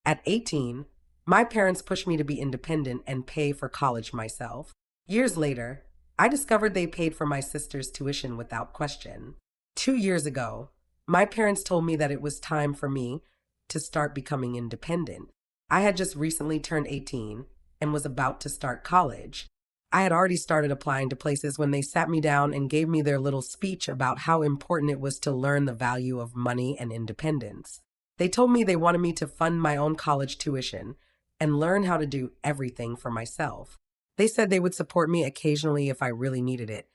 At 18, my parents pushed me to be independent and pay for college myself. Years later, I discovered they paid for my sister's tuition without question. 2 years ago, my parents told me that it was time for me to start becoming independent. I had just recently turned 18 and was about to start college. I had already started applying to places when they sat me down and gave me their little speech about how important it was to learn the value of money and independence. They told me they wanted me to fund my own college tuition and learn how to do everything for myself. They said they would support me occasionally if I really needed it,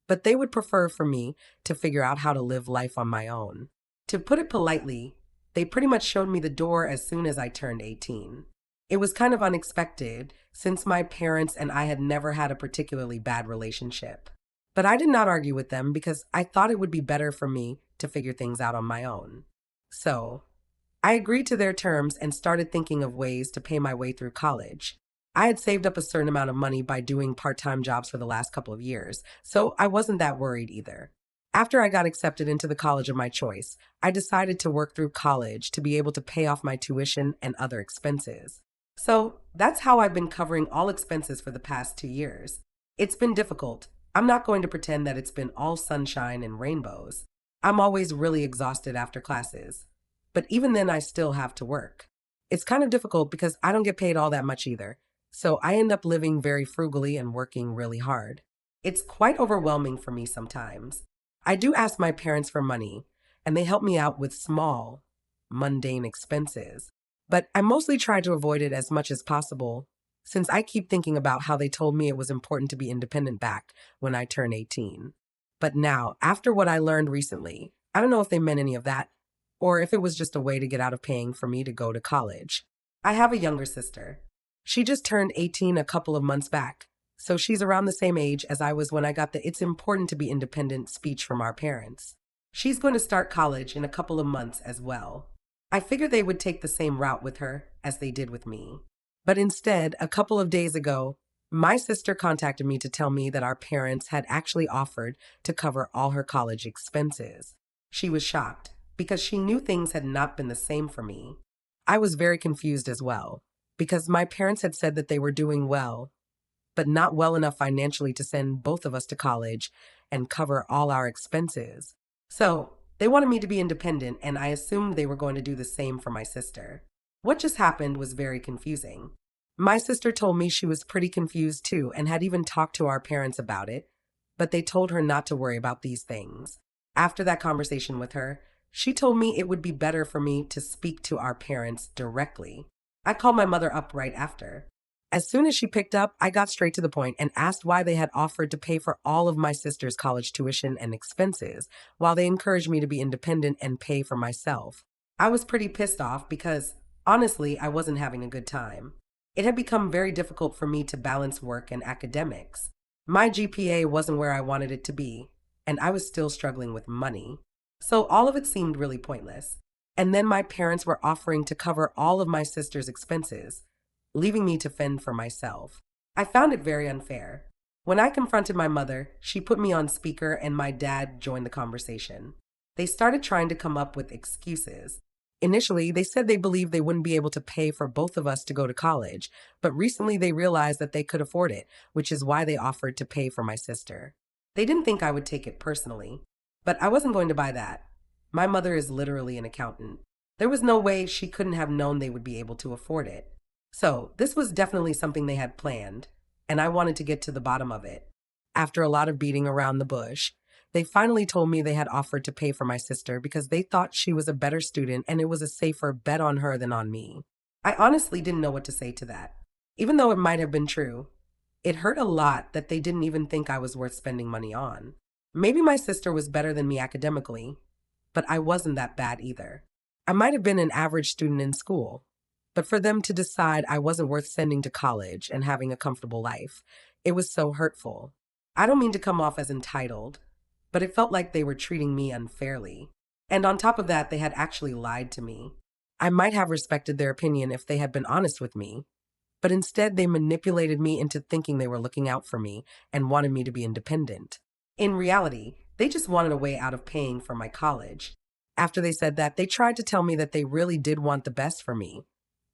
but they would prefer for me to figure out how to live life on my own. To put it politely, they pretty much showed me the door as soon as I turned 18. It was kind of unexpected since my parents and I had never had a particularly bad relationship. But I did not argue with them because I thought it would be better for me to figure things out on my own. So, I agreed to their terms and started thinking of ways to pay my way through college. I had saved up a certain amount of money by doing part-time jobs for the last couple of years, so I wasn't that worried either. After I got accepted into the college of my choice, I decided to work through college to be able to pay off my tuition and other expenses. So that's how I've been covering all expenses for the past 2 years. It's been difficult. I'm not going to pretend that it's been all sunshine and rainbows. I'm always really exhausted after classes. But even then, I still have to work. It's kind of difficult because I don't get paid all that much either. So I end up living very frugally and working really hard. It's quite overwhelming for me sometimes. I do ask my parents for money, and they help me out with small, mundane expenses. But I mostly try to avoid it as much as possible, since I keep thinking about how they told me it was important to be independent back when I turned 18. But now, after what I learned recently, I don't know if they meant any of that, or if it was just a way to get out of paying for me to go to college. I have a younger sister. She just turned 18 a couple of months back, so she's around the same age as I was when I got the "it's important to be independent" speech from our parents. She's going to start college in a couple of months as well. I figured they would take the same route with her as they did with me. But instead, a couple of days ago, my sister contacted me to tell me that our parents had actually offered to cover all her college expenses. She was shocked because she knew things had not been the same for me. I was very confused as well, because my parents had said that they were doing well, but not well enough financially to send both of us to college and cover all our expenses. So, they wanted me to be independent, and I assumed they were going to do the same for my sister. What just happened was very confusing. My sister told me she was pretty confused too and had even talked to our parents about it, but they told her not to worry about these things. After that conversation with her, she told me it would be better for me to speak to our parents directly. I called my mother up right after. As soon as she picked up, I got straight to the point and asked why they had offered to pay for all of my sister's college tuition and expenses, while they encouraged me to be independent and pay for myself. I was pretty pissed off because, honestly, I wasn't having a good time. It had become very difficult for me to balance work and academics. My GPA wasn't where I wanted it to be, and I was still struggling with money. So all of it seemed really pointless. And then my parents were offering to cover all of my sister's expenses, leaving me to fend for myself. I found it very unfair. When I confronted my mother, she put me on speaker and my dad joined the conversation. They started trying to come up with excuses. Initially, they said they believed they wouldn't be able to pay for both of us to go to college, but recently they realized that they could afford it, which is why they offered to pay for my sister. They didn't think I would take it personally, but I wasn't going to buy that. My mother is literally an accountant. There was no way she couldn't have known they would be able to afford it. So, this was definitely something they had planned, and I wanted to get to the bottom of it. After a lot of beating around the bush, they finally told me they had offered to pay for my sister because they thought she was a better student and it was a safer bet on her than on me. I honestly didn't know what to say to that. Even though it might have been true, it hurt a lot that they didn't even think I was worth spending money on. Maybe my sister was better than me academically, but I wasn't that bad either. I might have been an average student in school, but for them to decide I wasn't worth sending to college and having a comfortable life, it was so hurtful. I don't mean to come off as entitled, but it felt like they were treating me unfairly. And on top of that, they had actually lied to me. I might have respected their opinion if they had been honest with me, but instead they manipulated me into thinking they were looking out for me and wanted me to be independent. In reality, they just wanted a way out of paying for my college. After they said that, they tried to tell me that they really did want the best for me,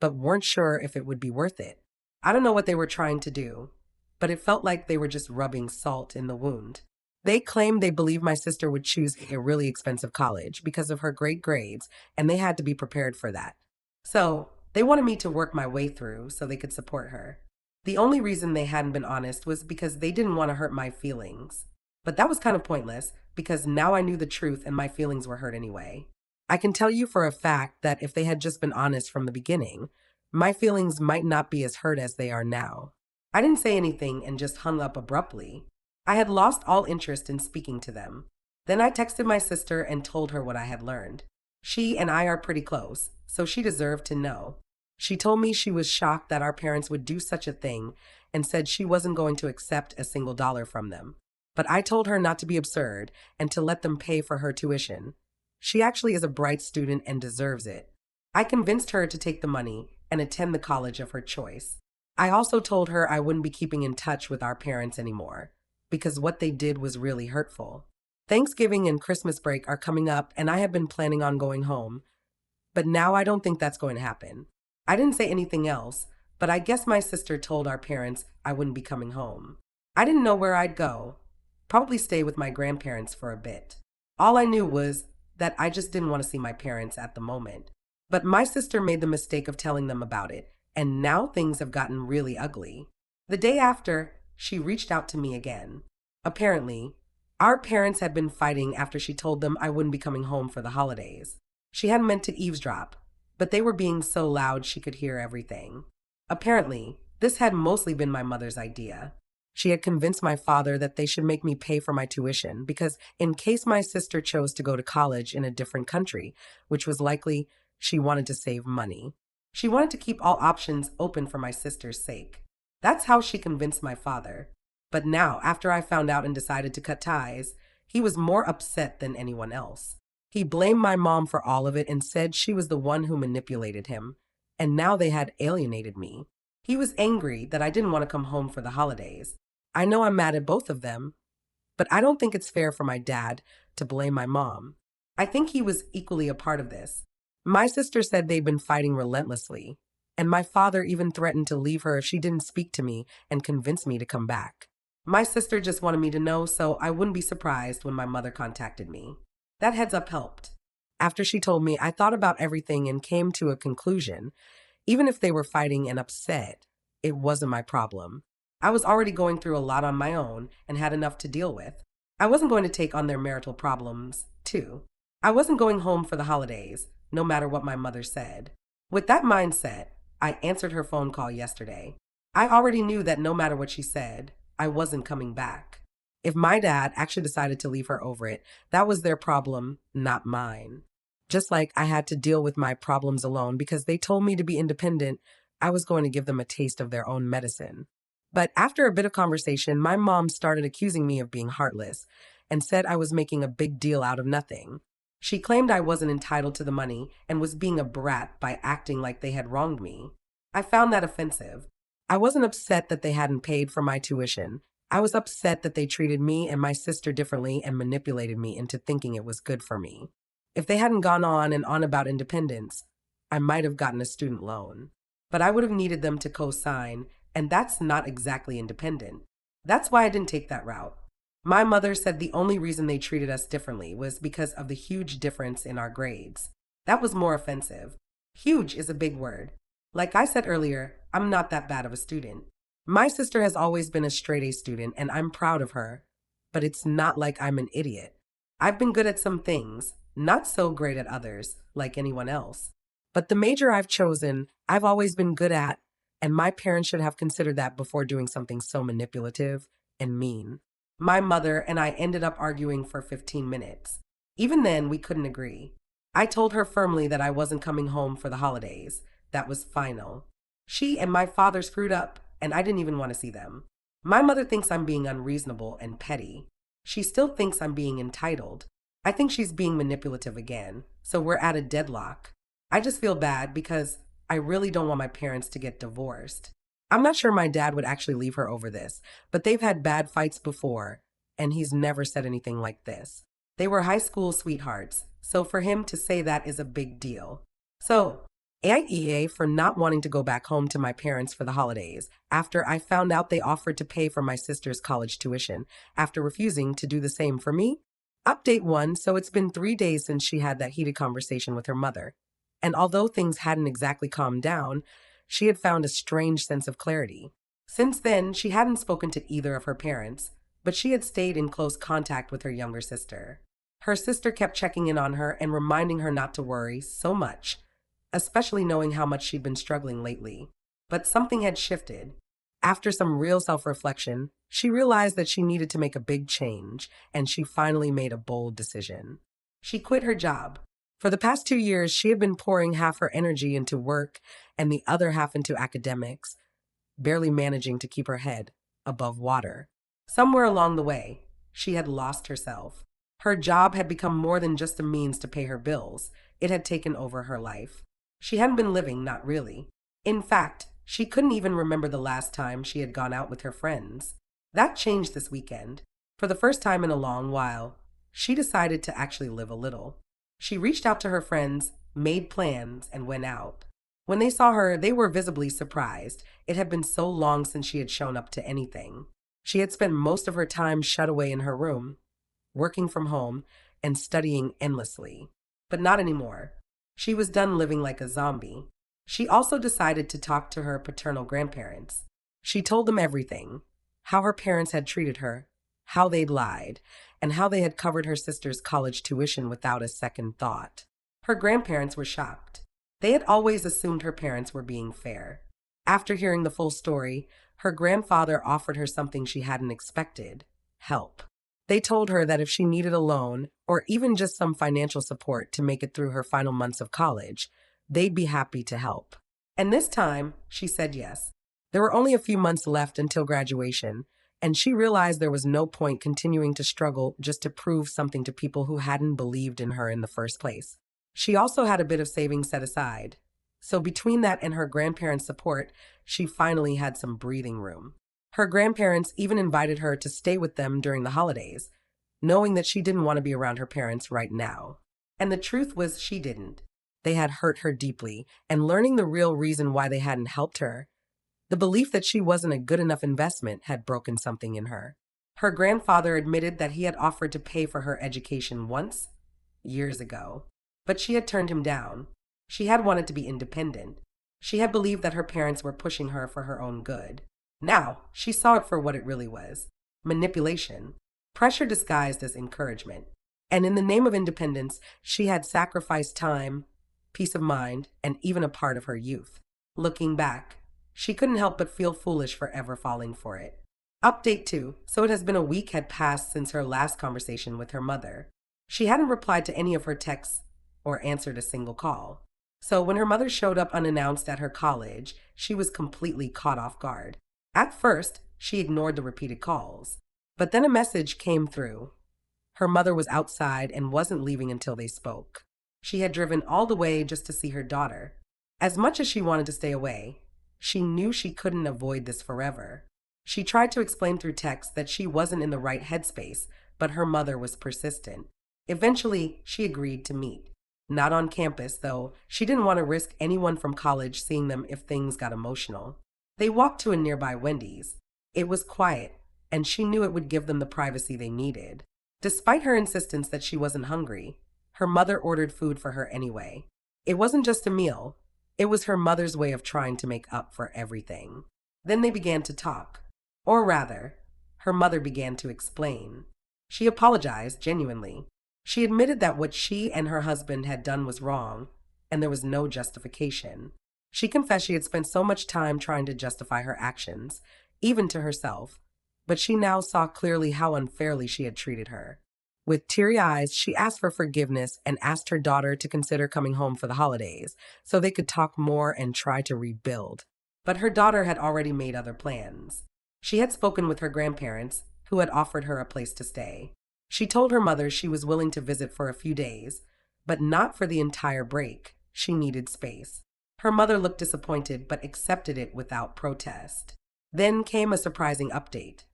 but weren't sure if it would be worth it. I don't know what they were trying to do, but it felt like they were just rubbing salt in the wound. They claimed they believed my sister would choose a really expensive college because of her great grades, and they had to be prepared for that. So, they wanted me to work my way through so they could support her. The only reason they hadn't been honest was because they didn't want to hurt my feelings. But that was kind of pointless because now I knew the truth and my feelings were hurt anyway. I can tell you for a fact that if they had just been honest from the beginning, my feelings might not be as hurt as they are now. I didn't say anything and just hung up abruptly. I had lost all interest in speaking to them. Then I texted my sister and told her what I had learned. She and I are pretty close, so she deserved to know. She told me she was shocked that our parents would do such a thing and said she wasn't going to accept a single dollar from them. But I told her not to be absurd and to let them pay for her tuition. She actually is a bright student and deserves it. I convinced her to take the money and attend the college of her choice. I also told her I wouldn't be keeping in touch with our parents anymore because what they did was really hurtful. Thanksgiving and Christmas break are coming up, and I have been planning on going home, but now I don't think that's going to happen. I didn't say anything else, but I guess my sister told our parents I wouldn't be coming home. I didn't know where I'd go. Probably stay with my grandparents for a bit. All I knew was that I just didn't want to see my parents at the moment. But my sister made the mistake of telling them about it, and now things have gotten really ugly. The day after, she reached out to me again. Apparently, our parents had been fighting after she told them I wouldn't be coming home for the holidays. She hadn't meant to eavesdrop, but they were being so loud she could hear everything. Apparently, this had mostly been my mother's idea. She had convinced my father that they should make me pay for my tuition because, in case my sister chose to go to college in a different country, which was likely, she wanted to save money. She wanted to keep all options open for my sister's sake. That's how she convinced my father. But now, after I found out and decided to cut ties, he was more upset than anyone else. He blamed my mom for all of it and said she was the one who manipulated him, and now they had alienated me. He was angry that I didn't want to come home for the holidays. I know I'm mad at both of them, but I don't think it's fair for my dad to blame my mom. I think he was equally a part of this. My sister said they'd been fighting relentlessly, and my father even threatened to leave her if she didn't speak to me and convince me to come back. My sister just wanted me to know so I wouldn't be surprised when my mother contacted me. That heads up helped. After she told me, I thought about everything and came to a conclusion. Even if they were fighting and upset, it wasn't my problem. I was already going through a lot on my own and had enough to deal with. I wasn't going to take on their marital problems, too. I wasn't going home for the holidays, no matter what my mother said. With that mindset, I answered her phone call yesterday. I already knew that no matter what she said, I wasn't coming back. If my dad actually decided to leave her over it, that was their problem, not mine. Just like I had to deal with my problems alone because they told me to be independent, I was going to give them a taste of their own medicine. But after a bit of conversation, my mom started accusing me of being heartless and said I was making a big deal out of nothing. She claimed I wasn't entitled to the money and was being a brat by acting like they had wronged me. I found that offensive. I wasn't upset that they hadn't paid for my tuition. I was upset that they treated me and my sister differently and manipulated me into thinking it was good for me. If they hadn't gone on and on about independence, I might have gotten a student loan. But I would have needed them to co-sign, and that's not exactly independent. That's why I didn't take that route. My mother said the only reason they treated us differently was because of the huge difference in our grades. That was more offensive. Huge is a big word. Like I said earlier, I'm not that bad of a student. My sister has always been a straight A student, and I'm proud of her. But it's not like I'm an idiot. I've been good at some things, not so great at others, like anyone else. But the major I've chosen, I've always been good at, and my parents should have considered that before doing something so manipulative and mean. My mother and I ended up arguing for 15 minutes. Even then, we couldn't agree. I told her firmly that I wasn't coming home for the holidays. That was final. She and my father screwed up, and I didn't even want to see them. My mother thinks I'm being unreasonable and petty. She still thinks I'm being entitled. I think she's being manipulative again, so we're at a deadlock. I just feel bad because I really don't want my parents to get divorced. I'm not sure my dad would actually leave her over this, but they've had bad fights before, and he's never said anything like this. They were high school sweethearts, so for him to say that is a big deal. So, AIEA for not wanting to go back home to my parents for the holidays after I found out they offered to pay for my sister's college tuition after refusing to do the same for me. Update 1. So it's been 3 days since she had that heated conversation with her mother. And although things hadn't exactly calmed down, she had found a strange sense of clarity. Since then, she hadn't spoken to either of her parents, but she had stayed in close contact with her younger sister. Her sister kept checking in on her and reminding her not to worry so much, especially knowing how much she'd been struggling lately. But something had shifted. After some real self reflection, she realized that she needed to make a big change, and she finally made a bold decision. She quit her job. For the past 2 years, she had been pouring half her energy into work and the other half into academics, barely managing to keep her head above water. Somewhere along the way, she had lost herself. Her job had become more than just a means to pay her bills, it had taken over her life. She hadn't been living, not really. In fact, she couldn't even remember the last time she had gone out with her friends. That changed this weekend. For the first time in a long while, she decided to actually live a little. She reached out to her friends, made plans, and went out. When they saw her, they were visibly surprised. It had been so long since she had shown up to anything. She had spent most of her time shut away in her room, working from home, and studying endlessly. But not anymore. She was done living like a zombie. She also decided to talk to her paternal grandparents. She told them everything: how her parents had treated her, how they'd lied, and how they had covered her sister's college tuition without a second thought. Her grandparents were shocked. They had always assumed her parents were being fair. After hearing the full story, her grandfather offered her something she hadn't expected: help. They told her that if she needed a loan, or even just some financial support to make it through her final months of college, they'd be happy to help. And this time, she said yes. There were only a few months left until graduation, and she realized there was no point continuing to struggle just to prove something to people who hadn't believed in her in the first place. She also had a bit of savings set aside. So between that and her grandparents' support, she finally had some breathing room. Her grandparents even invited her to stay with them during the holidays, knowing that she didn't want to be around her parents right now. And the truth was, she didn't. They had hurt her deeply, and learning the real reason why they hadn't helped her, the belief that she wasn't a good enough investment, had broken something in her. Her grandfather admitted that he had offered to pay for her education once, years ago, but she had turned him down. She had wanted to be independent. She had believed that her parents were pushing her for her own good. Now, she saw it for what it really was: manipulation, pressure disguised as encouragement. And in the name of independence, she had sacrificed time, peace of mind, and even a part of her youth. Looking back, she couldn't help but feel foolish for ever falling for it. Update 2. So it has been a week had passed since her last conversation with her mother. She hadn't replied to any of her texts or answered a single call. So when her mother showed up unannounced at her college, she was completely caught off guard. At first, she ignored the repeated calls. But then a message came through. Her mother was outside and wasn't leaving until they spoke. She had driven all the way just to see her daughter. As much as she wanted to stay away, she knew she couldn't avoid this forever. She tried to explain through text that she wasn't in the right headspace, but her mother was persistent. Eventually, she agreed to meet. Not on campus, though. She didn't want to risk anyone from college seeing them if things got emotional. They walked to a nearby Wendy's. It was quiet, and she knew it would give them the privacy they needed. Despite her insistence that she wasn't hungry, her mother ordered food for her anyway. It wasn't just a meal. It was her mother's way of trying to make up for everything. Then they began to talk. Or rather, her mother began to explain. She apologized genuinely. She admitted that what she and her husband had done was wrong, and there was no justification. She confessed she had spent so much time trying to justify her actions, even to herself, but she now saw clearly how unfairly she had treated her. With teary eyes, she asked for forgiveness and asked her daughter to consider coming home for the holidays so they could talk more and try to rebuild. But her daughter had already made other plans. She had spoken with her grandparents, who had offered her a place to stay. She told her mother she was willing to visit for a few days, but not for the entire break. She needed space. Her mother looked disappointed but accepted it without protest. Then came a surprising update.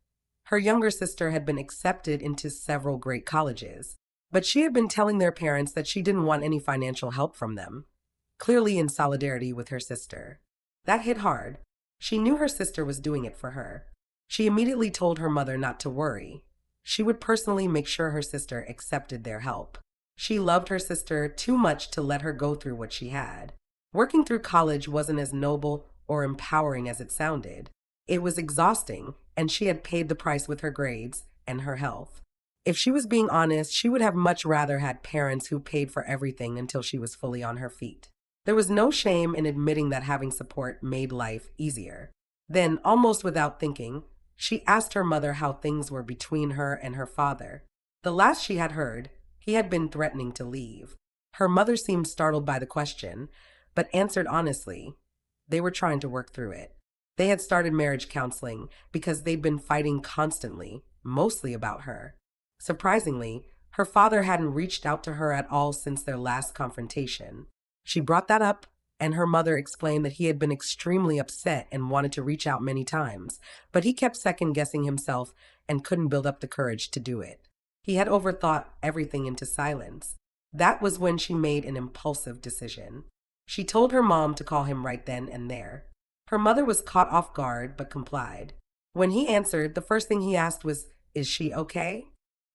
Her younger sister had been accepted into several great colleges, but she had been telling their parents that she didn't want any financial help from them. clearly in solidarity with her sister. That hit hard. She knew her sister was doing it for her. She immediately told her mother not to worry. She would personally make sure her sister accepted their help. She loved her sister too much to let her go through what she had. Working through college wasn't as noble or empowering as it sounded. It was exhausting, and she had paid the price with her grades and her health. If she was being honest, she would have much rather had parents who paid for everything until she was fully on her feet. There was no shame in admitting that having support made life easier. Then, almost without thinking, she asked her mother how things were between her and her father. The last she had heard, he had been threatening to leave. Her mother seemed startled by the question, but answered honestly. They were trying to work through it. They had started marriage counseling because they'd been fighting constantly, mostly about her. Surprisingly, her father hadn't reached out to her at all since their last confrontation. She brought that up, and her mother explained that he had been extremely upset and wanted to reach out many times, but he kept second guessing himself and couldn't build up the courage to do it. He had overthought everything into silence. That was when she made an impulsive decision. She told her mom to call him right then and there. Her mother was caught off guard but complied. When he answered, the first thing he asked was, "Is she okay?"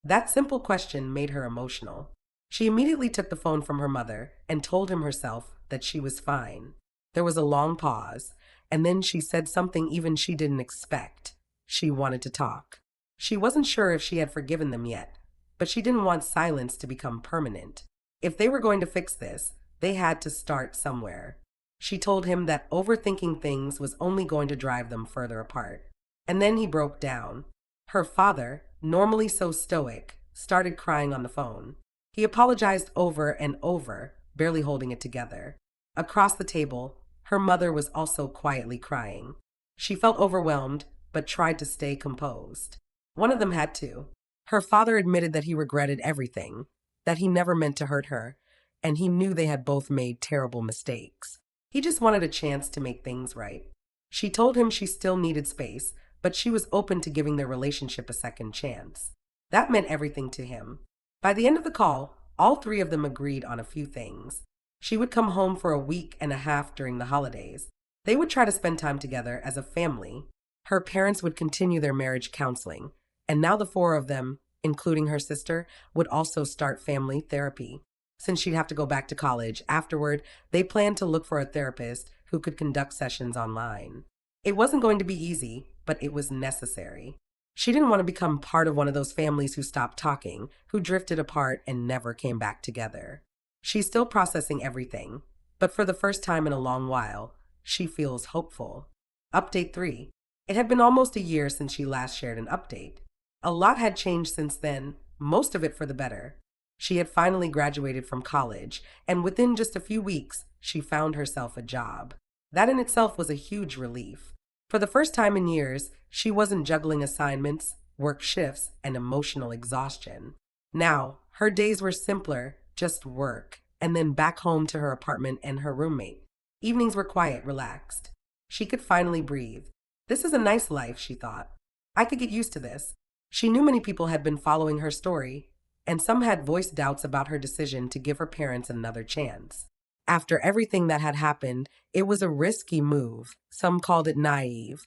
That simple question made her emotional. She immediately took the phone from her mother and told him herself that she was fine. There was a long pause, and then she said something even she didn't expect. She wanted to talk. She wasn't sure if she had forgiven them yet, but she didn't want silence to become permanent. If they were going to fix this, they had to start somewhere. She told him that overthinking things was only going to drive them further apart. And then he broke down. Her father, normally so stoic, started crying on the phone. He apologized over and over, barely holding it together. Across the table, her mother was also quietly crying. She felt overwhelmed, but tried to stay composed. One of them had to. Her father admitted that he regretted everything, that he never meant to hurt her, and he knew they had both made terrible mistakes. He just wanted a chance to make things right. She told him she still needed space, but she was open to giving their relationship a second chance. That meant everything to him. By the end of the call, all three of them agreed on a few things. She would come home for a week and a half during the holidays. They would try to spend time together as a family. Her parents would continue their marriage counseling, and now the four of them, including her sister, would also start family therapy. Since she'd have to go back to college afterward, they planned to look for a therapist who could conduct sessions online. It wasn't going to be easy, but it was necessary. She didn't want to become part of one of those families who stopped talking, who drifted apart and never came back together. She's still processing everything, but for the first time in a long while, she feels hopeful. Update 3. It had been almost a year since she last shared an update. A lot had changed since then, most of it for the better. She had finally graduated from college, and within just a few weeks, she found herself a job. That in itself was a huge relief. For the first time in years, she wasn't juggling assignments, work shifts, and emotional exhaustion. Now, her days were simpler, just work, and then back home to her apartment and her roommate. Evenings were quiet, relaxed. She could finally breathe. This is a nice life, she thought. I could get used to this. She knew many people had been following her story, and some had voiced doubts about her decision to give her parents another chance. After everything that had happened, it was a risky move. Some called it naive.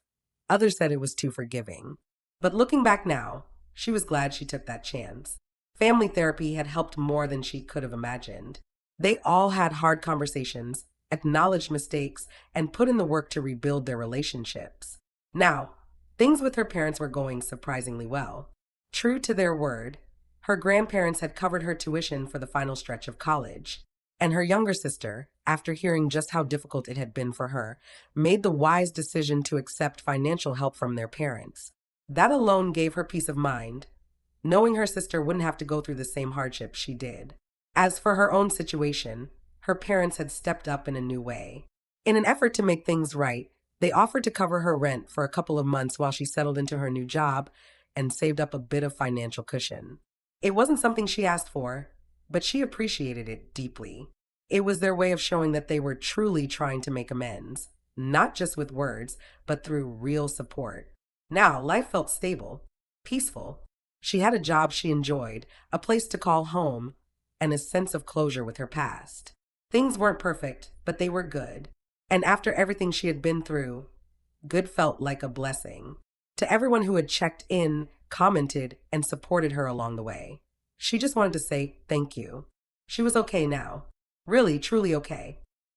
Others said it was too forgiving. But looking back now, she was glad she took that chance. Family therapy had helped more than she could have imagined. They all had hard conversations, acknowledged mistakes, and put in the work to rebuild their relationships. Now, things with her parents were going surprisingly well. True to their word, her grandparents had covered her tuition for the final stretch of college. And her younger sister, after hearing just how difficult it had been for her, made the wise decision to accept financial help from their parents. That alone gave her peace of mind, knowing her sister wouldn't have to go through the same hardship she did. As for her own situation, her parents had stepped up in a new way. In an effort to make things right, they offered to cover her rent for a couple of months while she settled into her new job and saved up a bit of financial cushion. It wasn't something she asked for, but she appreciated it deeply. It was their way of showing that they were truly trying to make amends, not just with words, but through real support. Now, life felt stable, peaceful. She had a job she enjoyed, a place to call home, and a sense of closure with her past. Things weren't perfect, but they were good. And after everything she had been through, good felt like a blessing. To everyone who had checked in, commented, and supported her along the way, she just wanted to say thank you. She was okay now. Really, truly okay.